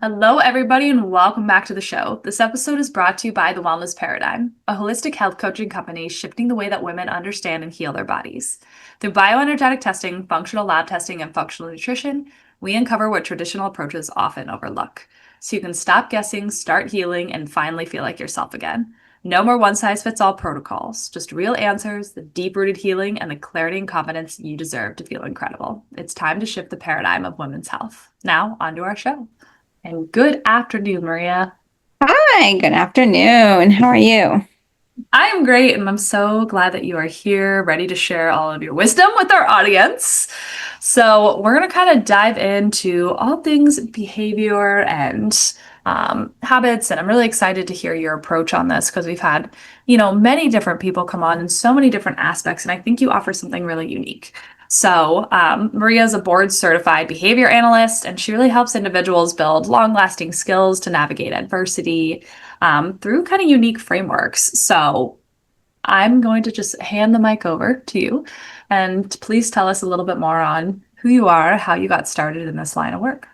Hello, everybody, and welcome back to the show. This episode is brought to you by The Wellness Paradigm, a holistic health coaching company shifting the way that women understand and heal their bodies. Through bioenergetic testing, functional lab testing, and functional nutrition, we uncover what traditional approaches often overlook. So you can stop guessing, start healing, and finally feel like yourself again. No more one-size-fits-all protocols, just real answers, the deep-rooted healing, and the clarity and confidence you deserve to feel incredible. It's time to shift the paradigm of women's health. Now, on to our show. And good afternoon, Maria. Hi, good afternoon. How are you? I am great, and I'm so glad that you are here, ready to share all of your wisdom with our audience. So, we're going to kind of dive into all things behavior and habits, and I'm really excited to hear your approach on this because we've had, many different people come on in so many different aspects, and I think you offer something really unique. So, Maria is a board certified behavior analyst, and she really helps individuals build long lasting skills to navigate adversity through kind of unique frameworks. So, I'm going to just hand the mic over to you, and please tell us a little bit more on who you are, how you got started in this line of work.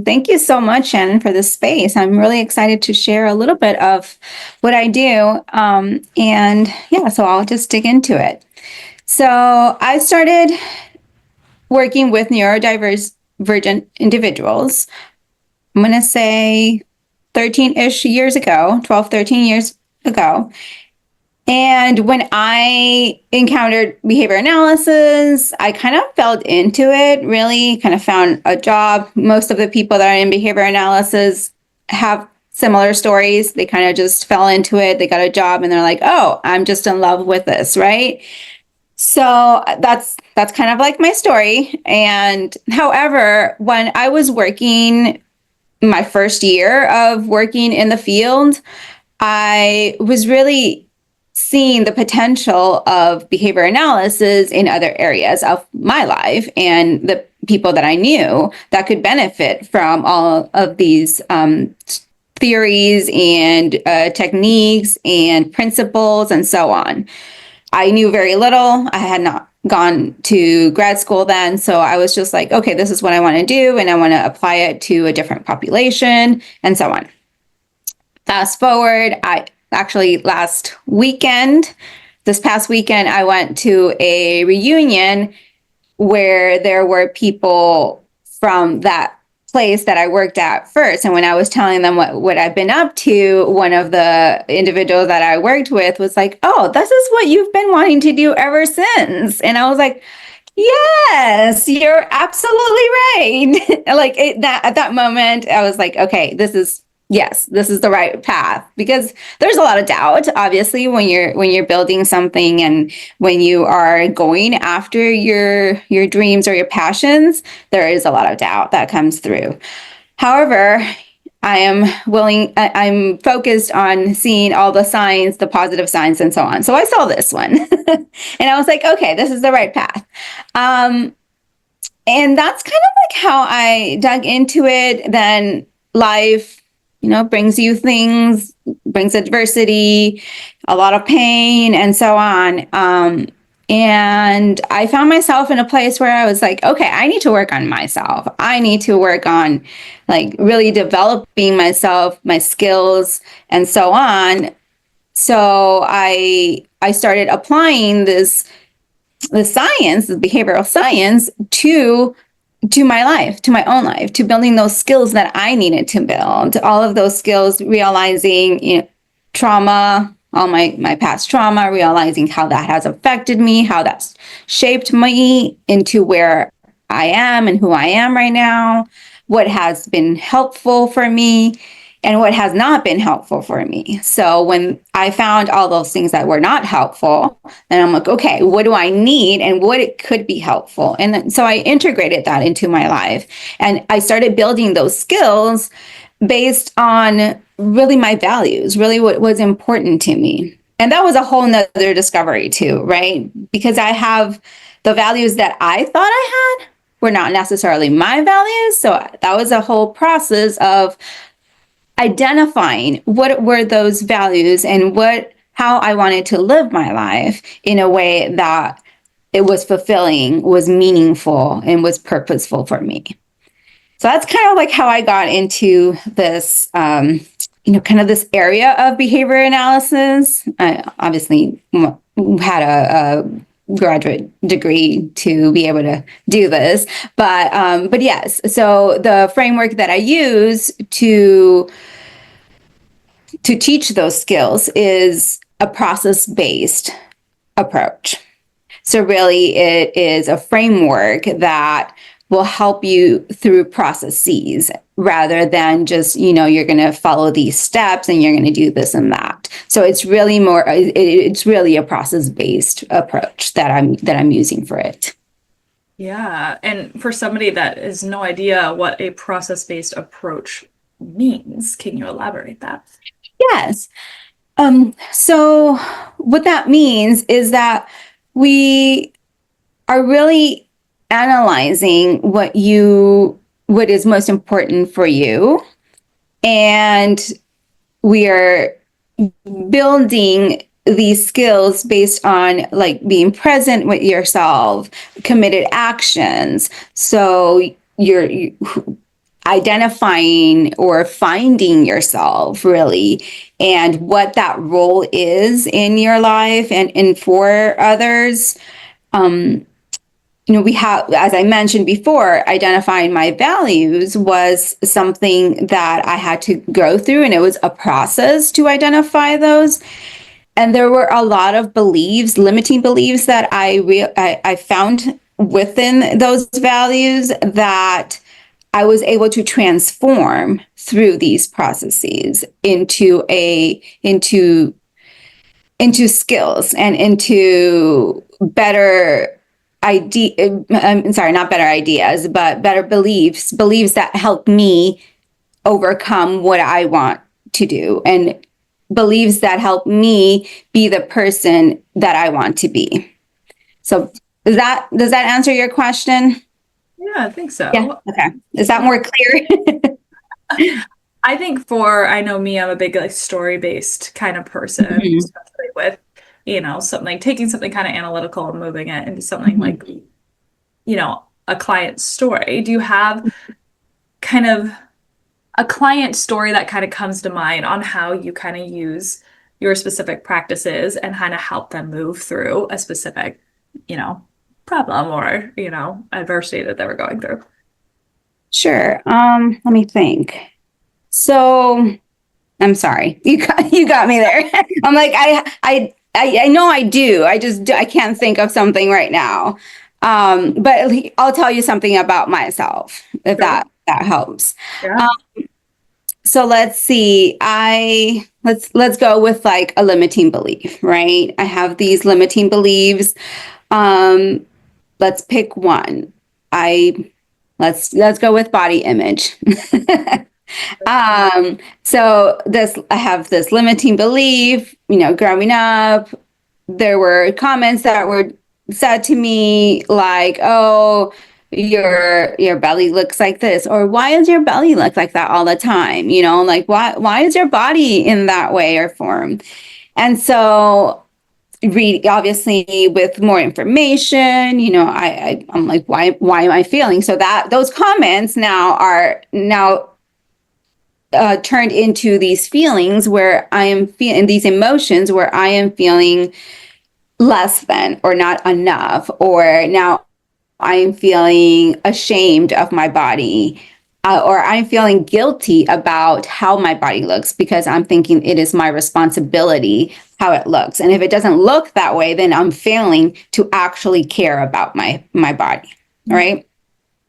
Thank you so much, Shannon, for this space. I'm really excited to share a little bit of what I do. So I'll just dig into it. So I started working with neurodivergent individuals, I'm going to say 13-ish years ago, 12, 13 years ago. And when I encountered behavior analysis, I kind of fell into it, really kind of found a job. Most of the people that are in behavior analysis have similar stories. They kind of just fell into it. They got a job and they're like, oh, I'm just in love with this, right? So that's kind of like my story. And however, when I was working my first year of working in the field, I was really seeing the potential of behavior analysis in other areas of my life and the people that I knew that could benefit from all of these theories and techniques and principles and so on. I knew very little. I had not gone to grad school then. So I was just like, okay, this is what I want to do. And I want to apply it to a different population and so on. Fast forward, I actually this past weekend, I went to a reunion where there were people from that place that I worked at first. And when I was telling them what I've been up to, one of the individuals that I worked with was like, oh, this is what you've been wanting to do ever since. And I was like, yes, you're absolutely right. At that moment, I was like, okay, this is the right path, because there's a lot of doubt, obviously, when you're building something and when you are going after your dreams or your passions, there is a lot of doubt that comes through. However, I'm focused on seeing all the signs, the positive signs and so on. So I saw this one and I was like, okay, this is the right path. And that's kind of like how I dug into it. Then life brings you things, brings adversity, a lot of pain, and so on. And I found myself in a place where I was like, okay, I need to work on myself. I need to work on like really developing myself, my skills, and so on. So I started applying the science, the behavioral science, to my life, to my own life, to building those skills that I needed to build. All of those skills, realizing, trauma, all my past trauma, realizing how that has affected me, how that's shaped me into where I am and who I am right now, what has been helpful for me and what has not been helpful for me. So when I found all those things that were not helpful, then I'm like, okay, what do I need and what it could be helpful? And then, so I integrated that into my life and I started building those skills based on really my values, really what was important to me. And that was a whole nother discovery too, right? Because I have the values that I thought I had were not necessarily my values. So that was a whole process of identifying what were those values and how I wanted to live my life in a way that it was fulfilling, was meaningful, and was purposeful for me. So that's kind of like how I got into this, kind of this area of behavior analysis. I obviously had a graduate degree to be able to do this, but yes. So the framework that I use to teach those skills is a process-based approach. So really, it is a framework that will help you through processes rather than just, you're going to follow these steps and you're going to do this and that. So it's really it's really a process-based approach that I'm using for it. Yeah. And for somebody that has no idea what a process-based approach means, can you elaborate that? Yes. So what that means is that we are really analyzing what is most important for you, and we are building these skills based on like being present with yourself, committed actions. So you're identifying or finding yourself really, and what that role is in your life and for others. We have, as I mentioned before, identifying my values was something that I had to go through, and it was a process to identify those. And there were a lot of beliefs, limiting beliefs that I found within those values that I was able to transform through these processes into skills and into better I'm sorry, not better ideas, but better beliefs that help me overcome what I want to do, and beliefs that help me be the person that I want to be. So does that answer your question? Yeah, I think Yeah. so. Okay. Is that more clear? I think I know me, I'm a big like story-based kind of person, Mhm. especially with, something, taking something kind of analytical and moving it into something Mhm. like, a client story. Do you have kind of a client story that kind of comes to mind on how you kind of use your specific practices and kind of help them move through a specific, you know, problem or, adversity that they were going through? Sure. Let me think. So I'm sorry. You got me there. I'm like, I know I do. I can't think of something right now. But I'll tell you something about myself if Sure. that helps. Yeah. Um, so let's see. Let's go with like a limiting belief, right? I have these limiting beliefs. Um, let's pick one. I let's go with body image. So I have this limiting belief, growing up, there were comments that were said to me like, "Oh, your belly looks like this," or "Why does your belly look like that all the time?" Like why is your body in that way or form? And so read obviously with more information, I'm like, why am I feeling so that those comments now turned into these feelings where I am feeling these emotions where I am feeling less than or not enough, or now I'm feeling ashamed of my body, or I'm feeling guilty about how my body looks because I'm thinking it is my responsibility how it looks. And if it doesn't look that way, then I'm failing to actually care about my body, right?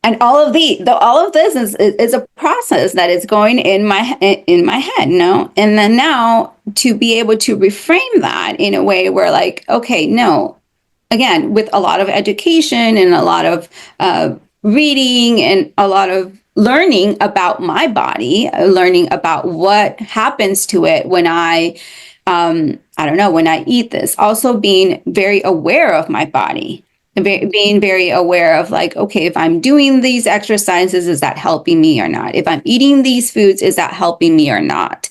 And all of this is a process that is going in my head, no? And then now to be able to reframe that in a way where like, okay, no, again, with a lot of education and a lot of reading and a lot of learning about my body, learning about what happens to it when I don't know, when I eat this, also being very aware of my body, being very aware of like, okay, if I'm doing these exercises, is that helping me or not? If I'm eating these foods, is that helping me or not?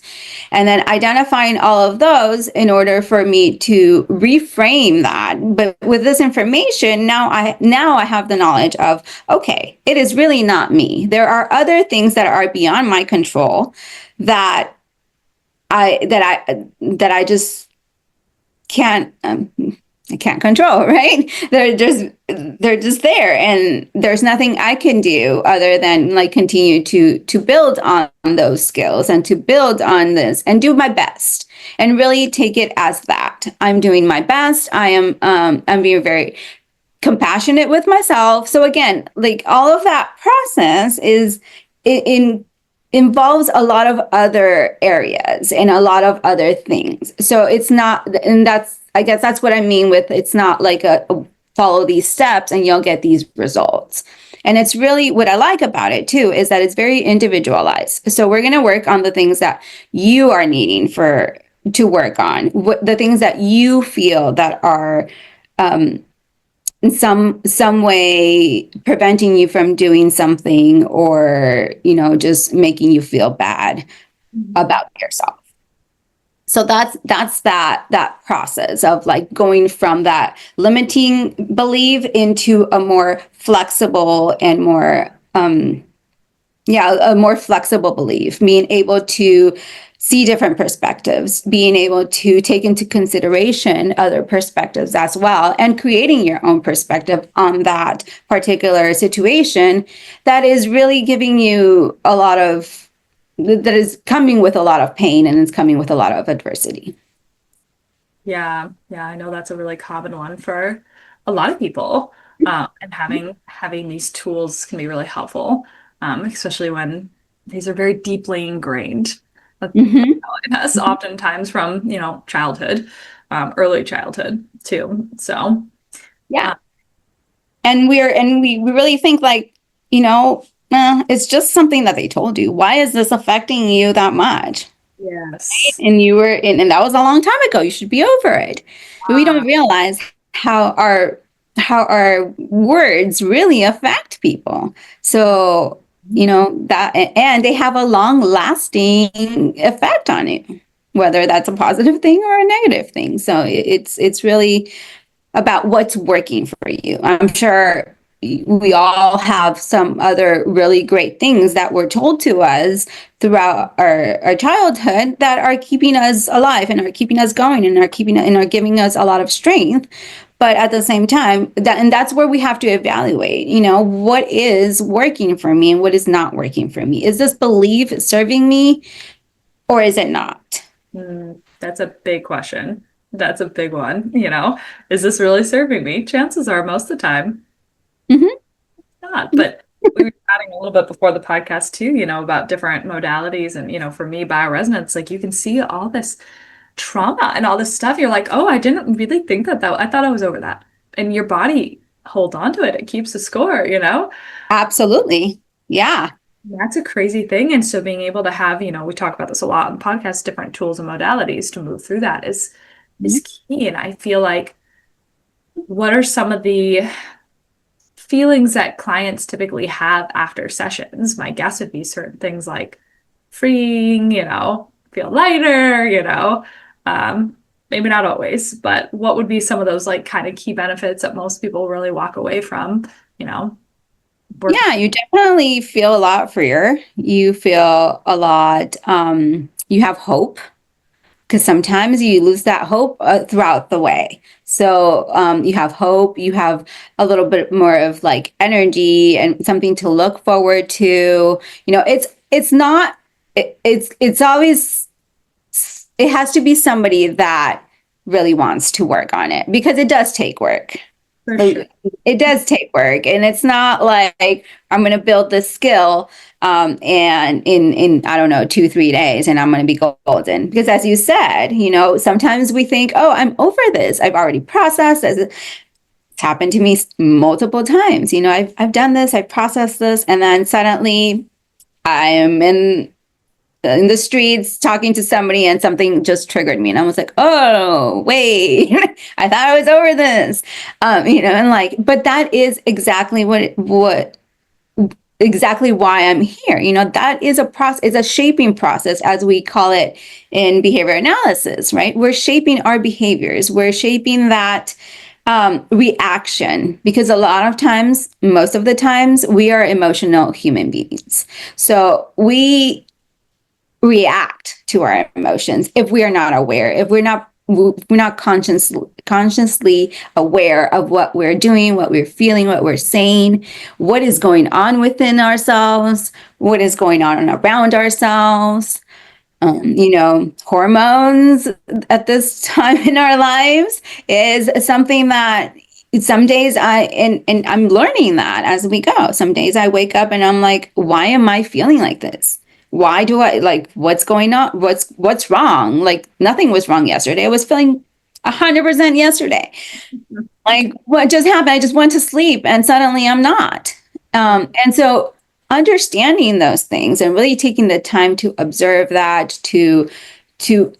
and then identifying all of those in order for me to reframe that. But with this information, now I have the knowledge of, okay, it is really not me. There are other things that are beyond my control that I just can't I can't control, right? They're just there, and there's nothing I can do other than like continue to build on those skills and to build on this and do my best and really take it as that. I'm doing my best. I'm being very compassionate with myself. So again, like all of that process is in involves a lot of other areas and a lot of other things. So it's not, and that's, I guess that's what I mean with, it's not like a follow these steps and you'll get these results. And it's really what I like about it too, is that it's very individualized. So we're going to work on the things that you are needing to work on, the things that you feel that are, in some way preventing you from doing something, or just making you feel bad about yourself. So that's that process of like going from that limiting belief into a more flexible and more a more flexible belief, being able to see different perspectives, being able to take into consideration other perspectives as well, and creating your own perspective on that particular situation that is really giving you that is coming with a lot of pain, and it's coming with a lot of adversity. Yeah, yeah, I know that's a really common one for a lot of people. And having these tools can be really helpful, especially when these are very deeply ingrained Mm-hmm. in us, oftentimes from, childhood, early childhood too. So, Yeah. uh, And we really think like, it's just something that they told you. Why is this affecting you that much? yes. And that was a long time ago. You should be over it. But we don't realize how our words really affect people. So, that, and they have a long lasting effect on you, whether that's a positive thing or a negative thing. So it's really about what's working for you. I'm sure we all have some other really great things that were told to us throughout our childhood that are keeping us alive and are keeping us going and are giving us a lot of strength. But at the same time, that's where we have to evaluate, what is working for me and what is not working for me. Is this belief serving me, or is it not? That's a big question. That's a big one. Is this really serving me? Chances are most of the time Hmm. not. But we were chatting a little bit before the podcast too, about different modalities. And, for me, bioresonance, like you can see all this trauma and all this stuff. You're like, oh, I didn't really think that. I thought I was over that. And your body holds on to it. It keeps a score. Absolutely. Yeah. That's a crazy thing. And so being able to have, we talk about this a lot on the podcast, different tools and modalities to move through that is key. And I feel like, what are some of the feelings that clients typically have after sessions? My guess would be certain things like freeing, feel lighter, maybe not always, but what would be some of those like kind of key benefits that most people really walk away from, working? Yeah, you definitely feel a lot freer. You feel a lot, you have hope, because sometimes you lose that hope throughout the way. So you have hope, you have a little bit more of like energy and something to look forward to. It's not, it's always, it has to be somebody that really wants to work on it, because it does take work. For sure. It does take work, and it's not like I'm going to build this skill and in I don't know 2-3 days and I'm going to be golden. Because as you said, sometimes we think, oh, I'm over this. I've already processed this. It's happened to me multiple times. I've done this. I've processed this, and then suddenly I am in the streets talking to somebody and something just triggered me, and I was like, oh wait, I thought I was over this. And like, but that is exactly what exactly why I'm here. That is a process, it's a shaping process, as we call it in behavior analysis, right? We're shaping our behaviors, we're shaping that reaction, because a lot of times, most of the times, we are emotional human beings. So we react to our emotions if we are not aware, if we're not consciously aware of what we're doing, what we're feeling, what we're saying, what is going on within ourselves, what is going on around ourselves. Hormones at this time in our lives is something that some days and I'm learning that as we go. Some days I wake up and I'm like, why am I feeling like this? Why do I like what's going on? What's wrong? Like nothing was wrong yesterday. I was feeling 100% yesterday. Like what just happened? I just went to sleep and suddenly I'm not. And so understanding those things and really taking the time to observe that, to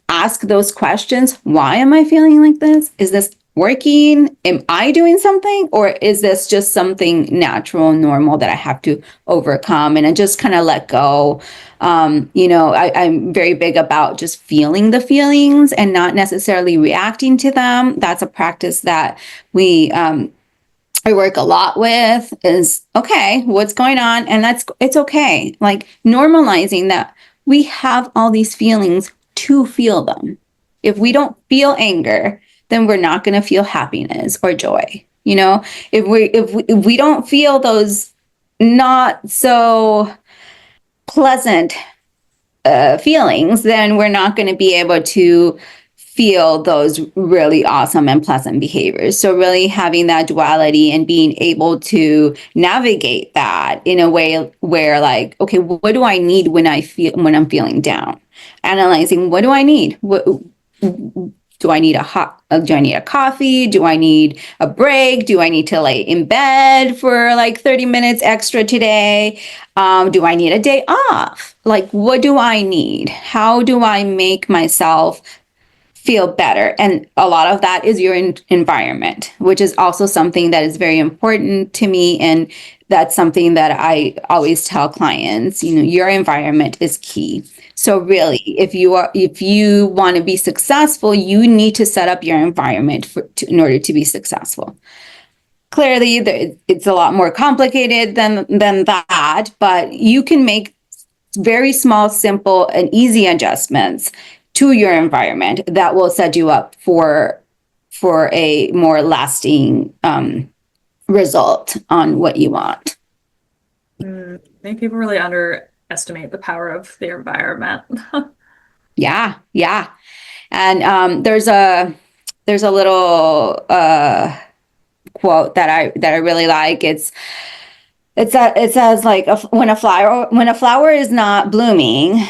ask those questions. Why am I feeling like this? Is this working? Am I doing something? Or is this just something natural, normal that I have to overcome and I just kind of let go? I'm very big about just feeling the feelings and not necessarily reacting to them. That's a practice that we I work a lot with is, okay, what's going on? And it's okay. Like normalizing that we have all these feelings to feel them. If we don't feel anger, then we're not going to feel happiness or joy. If we don't feel those not so pleasant feelings, then we're not going to be able to feel those really awesome and pleasant behaviors. So really having that duality and being able to navigate that in a way where like, okay, what do I need when I'm feeling down? Analyzing, what do I need? What do I need do I need a coffee? Do I need a break? Do I need to lay in bed for like 30 minutes extra today? Do I need a day off? Like, what do I need? How do I make myself feel better? And a lot of that is your environment, which is also something that is very important to me. And that's something that I always tell clients, your environment is key. So really, if you want to be successful, you need to set up your environment in order to be successful. Clearly, it's a lot more complicated than that, but you can make very small, simple, and easy adjustments to your environment that will set you up for a more lasting result on what you want. I think people really underestimate the power of their environment. Yeah, yeah. And there's a little quote that I really like. It says like when a flower is not blooming,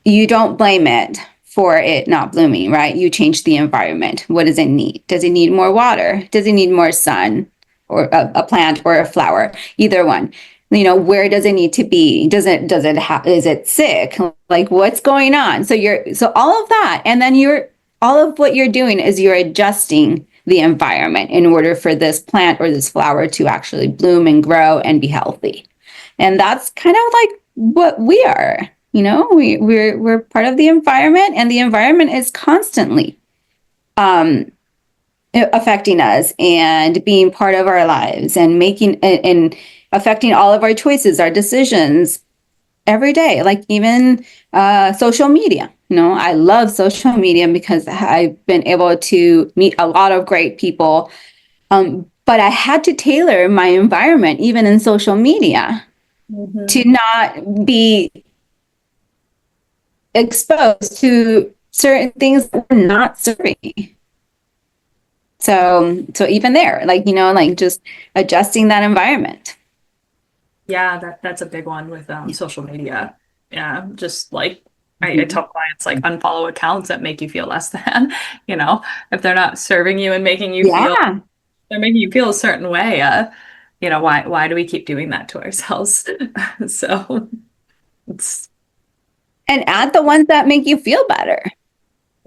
you don't blame it for it not blooming, right? You change the environment. What does it need? Does it need more water? Does it need more sun, or a plant or a flower? Either one. Where does it need to be? Is it sick? Like what's going on? So all of that, and then all of what you're doing is you're adjusting the environment in order for this plant or this flower to actually bloom and grow and be healthy. And that's kind of like what we are. We're part of the environment, and the environment is constantly affecting us and being part of our lives and making and affecting all of our choices, our decisions every day. Like even social media. I love social media because I've been able to meet a lot of great people. But I had to tailor my environment, even in social media, to not be exposed to certain things that were not serving me. So even there, like just adjusting that environment. Yeah, that's a big one with social media. Yeah, just like I Mhm. tell clients, like unfollow accounts that make you feel less than, if they're not serving you and Yeah. they're making you feel a certain way. Why do we keep doing that to ourselves? So it's And add the ones that make you feel better.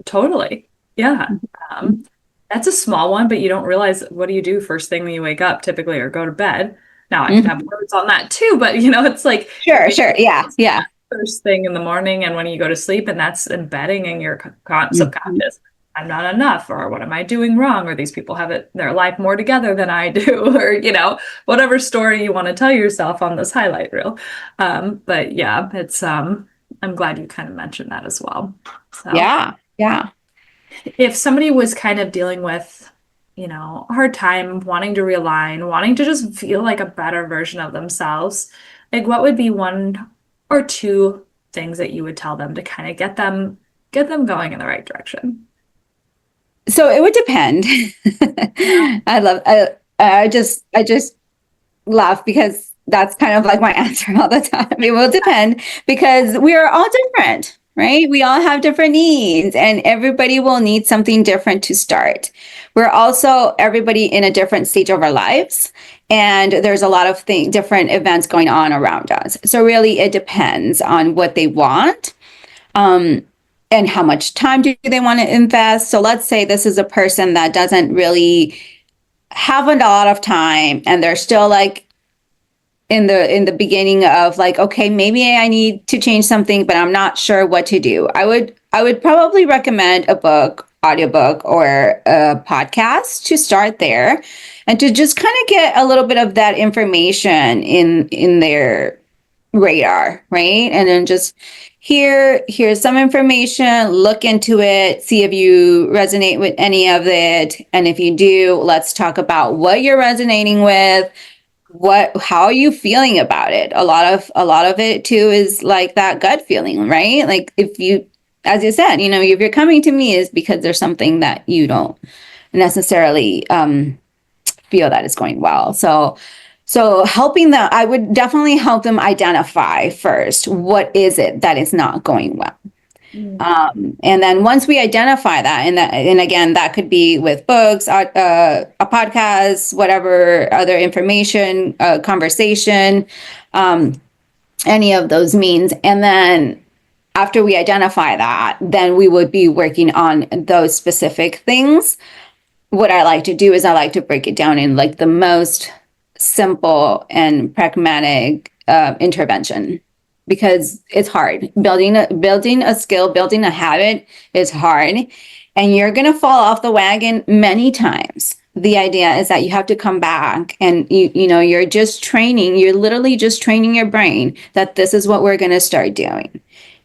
totally, yeah. Mhm. That's a small one, but you don't realize what do you do first thing when you wake up, typically, or go to bed. Now I can Mhm. have words on that too, but it's like you're Sure, sure. Yeah, yeah. first thing in the morning and when you go to sleep, and that's embedding in your Mhm. subconscious. I'm not enough, or what am I doing wrong, or these people have their life more together than I do, or whatever story you want to tell yourself on this highlight reel. But yeah, it's I'm glad you kind of mentioned that as well. So Yeah, yeah. if somebody was kind of dealing with, a hard time wanting to realign, wanting to just feel like a better version of themselves, like what would be one or two things that you would tell them to kind of get them going in the right direction? So it would depend. Yeah. I just laugh because that's kind of like my answer all the time. It will depend because we are all different, right? We all have different needs and everybody will need something different to start. We're also everybody in a different stage of our lives and there's a lot of different events going on around us. So really it depends on what they want. Um, and how much time do they want to invest? So let's say this is a person that doesn't really have a lot of time and they're still like in the beginning of like, okay, maybe I need to change something, but I'm not sure what to do. I would probably recommend a book, audiobook, or a podcast to start there and to just kind of get a little bit of that information in their radar, right? And then just here's some information, look into it, see if you resonate with any of it. And if you do, let's talk about what you're resonating with, how are you feeling about it. A lot of it too is like that gut feeling, right? Like if you, as you said, if you're coming to me is because there's something that you don't necessarily feel that is going well. So helping them, I would definitely help them identify first what is it that is not going well. Mm. And then once we identify that, and again, that could be with books, a podcast, whatever other information, conversation, um, any of those means. And then after we identify that, then we would be working on those specific things. What I like to do is I like to break it down in like the most simple and pragmatic intervention because it's hard. Building a skill, building a habit is hard, and you're gonna fall off the wagon many times. The idea is that you have to come back and you're just training, you're literally just training your brain that this is what we're gonna start doing.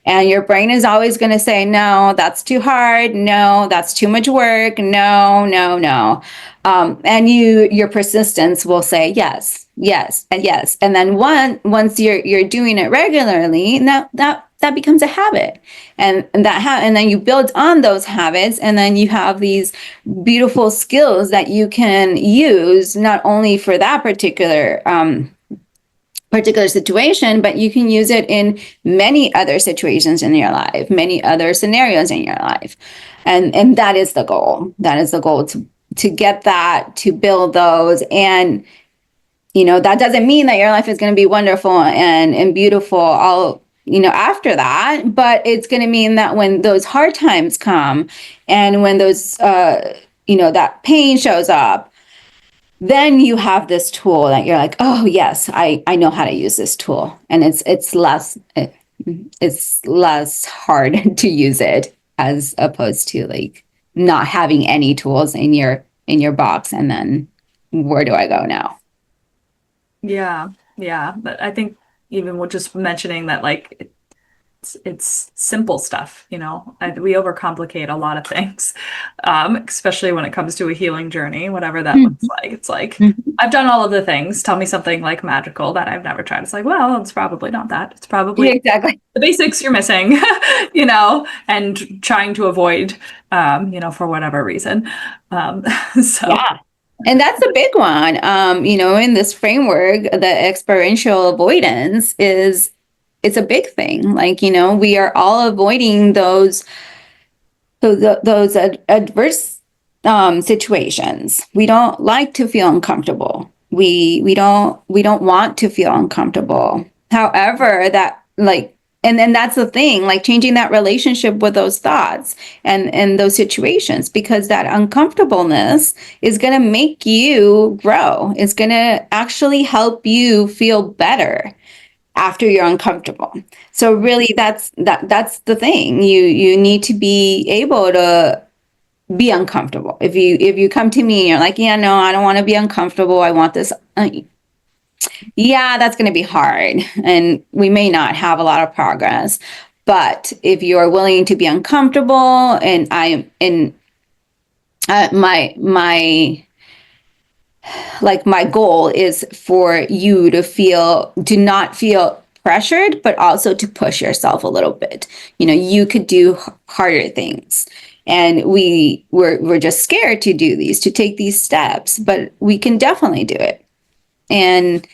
And your brain is always going to say, no, that's too hard. No, that's too much work. No, no, no. And your persistence will say yes, yes, and yes. And then once you're doing it regularly, now that becomes a habit. And then you build on those habits, and then you have these beautiful skills that you can use not only for that particular situation, but you can use it in many other situations in your life, many other scenarios in your life. And that is the goal. That is the goal to get that, to build those. And that doesn't mean that your life is going to be wonderful and beautiful all after that, but it's going to mean that when those hard times come and when those that pain shows up, then you have this tool that you're like, oh yes, I know how to use this tool, and it's less hard to use it as opposed to like not having any tools in your box, and then where do I go now? Yeah, yeah. But I think even with just mentioning that, like, it's simple stuff, we overcomplicate a lot of things, especially when it comes to a healing journey, whatever that looks Mhm. like. It's like, Mhm. I've done all of the things. Tell me something like magical that I've never tried. It's like, well, it's probably not that. It's Yeah, probably exactly. the basics you're missing, and trying to avoid, for whatever reason. Um, so, Yeah. And that's a big one. In this framework, the experiential avoidance is it's a big thing. Like, we are all avoiding those adverse situations. We don't like to feel uncomfortable. We don't want to feel uncomfortable. However, that like and then that's the thing, like changing that relationship with those thoughts and those situations, because that uncomfortableness is going to make you grow. It's going to actually help you feel better after you're uncomfortable. So really that's the thing. You need to be able to be uncomfortable. If you come to me and you're like, yeah, no, I don't want to be uncomfortable. I want this. Yeah, that's going to be hard. And we may not have a lot of progress. But if you're willing to be uncomfortable, and my goal is for you to not feel pressured, but also to push yourself a little bit. You could do harder things. And we're just scared to take these steps, but we can definitely do it. And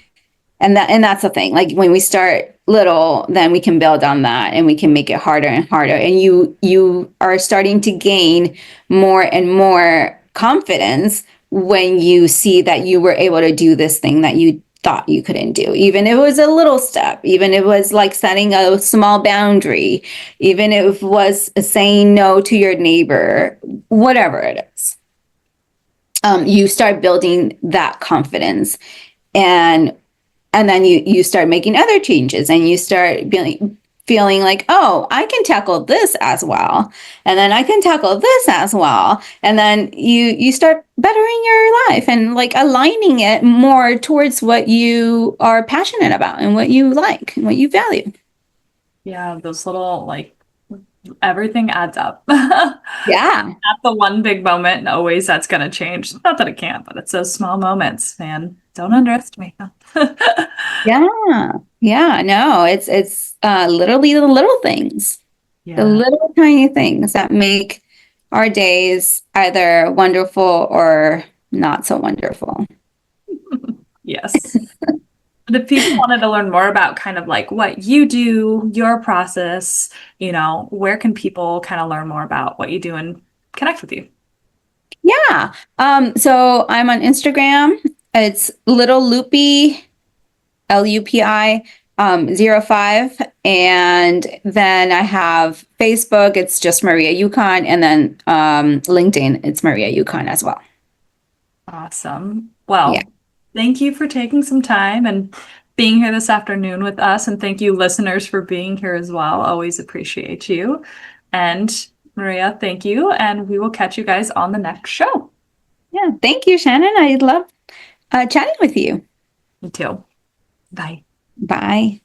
that's the thing. Like when we start little, then we can build on that and we can make it harder and harder. And you are starting to gain more and more confidence when you see that you were able to do this thing that you thought you couldn't do, even if it was a little step, even if it was like setting a small boundary, even if it was saying no to your neighbor, whatever it is. You start building that confidence, and then you start making other changes, and you start feeling like, oh, I can tackle this as well, and then I can tackle this as well, and then you start bettering your life and like aligning it more towards what you are passionate about and what you like and what you value. Yeah, those little like everything adds up. Yeah. Not the one big moment, and always that's gonna change. Not that it can't, but it's those small moments, man. Don't underestimate them. Yeah. Yeah. No, it's literally the little things, the Yeah. little tiny things that make our days either wonderful or not so wonderful. Yes. But if people wanted to learn more about kind of like what you do, your process, where can people kind of learn more about what you do and connect with you? Yeah. So I'm on Instagram. It's little loopy, LUPI 05. And then I have Facebook, it's just Maria Ucan. And then LinkedIn, it's Maria Ucan as well. Awesome. Yeah. Well, thank you for taking some time and being here this afternoon with us. And thank you, listeners, for being here as well. Always appreciate you. And Maria, thank you. And we will catch you guys on the next show. Yeah. Thank you, Shannon. I love chatting with you. You too. Bye. Bye.